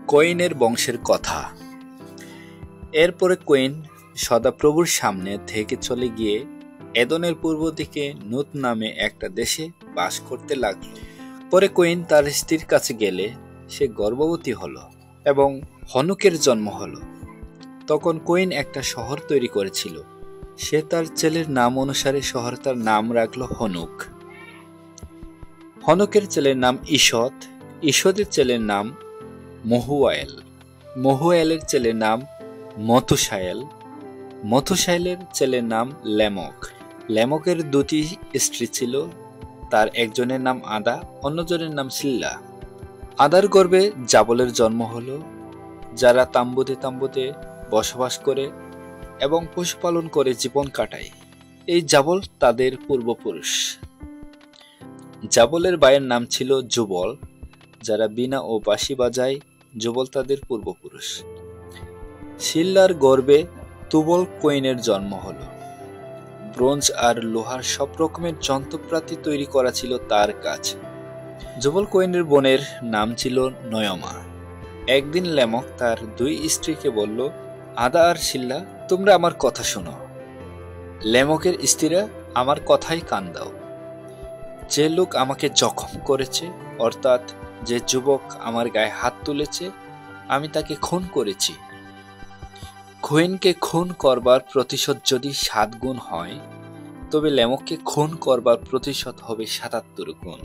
কোয়েনের বংশের কথা। এরপরে কোয়েন সদাপ্রভুর সামনে থেকে চলে গিয়ে এদনের পূর্ব দিকে নুত নামে একটা দেশে বাস করতে লাগল। পরে কোয়েন তার স্ত্রীর কাছে গেলে সে গর্ভবতী হলো এবং হনুকের জন্ম হলো। তখন কোয়েন একটা শহর তৈরি করেছিল। সে তার ছেলের নাম অনুসারে শহরটার নাম রাখল হনুক। হনুকের ছেলের নাম ঈশদ, ঈশদের ছেলের নাম মহুয়ায়েল, মহুয়ায়েলের ছেলের নাম মথুসায়েল, মথুসায়েলের ছেলের নাম লেমক। লেমকের দুটি স্ত্রী ছিল, তার একজনের নাম আদা, অন্যজনের নাম সিল্লা। আদার গর্ভে জাবলের জন্ম হলো, যারা তাম্বুতে তাম্বুতে বসবাস করে এবং পশুপালন করে জীবন কাটায়। এই জাবল তাদের পূর্বপুরুষ। জাবলের ভাইয়ের নাম ছিল যুবল, যারা বীণা ও বাঁশি বাজায়। যুবল তাদের পূর্বপুরুষ। সিল্লার গর্ভে তুবল কোয়েনের জন্ম হলো। ব্রোঞ্জ আর লোহার সব রকমের যন্ত্রপাতি তৈরি করা ছিল তার কাজ। যুবল কোয়েনের বোনের নাম ছিল নয়মা। একদিন লেমক তার দুই স্ত্রীকে বলল, আদা আর সিল্লা, তোমরা আমার কথা শোনো। লেমকের স্ত্রীরা, আমার কথাই কান দাও। যে লোক আমাকে জখম করেছে, অর্থাৎ যে যুবক আমার গায়ে হাত তুলেছে, আমি তাকে খুন করেছি। কোয়েনকে খুন করবার প্রতিশোধ যদি 7 গুণ হয়, তবে লেমককে খুন করবার প্রতিশোধ হবে 77 গুণ।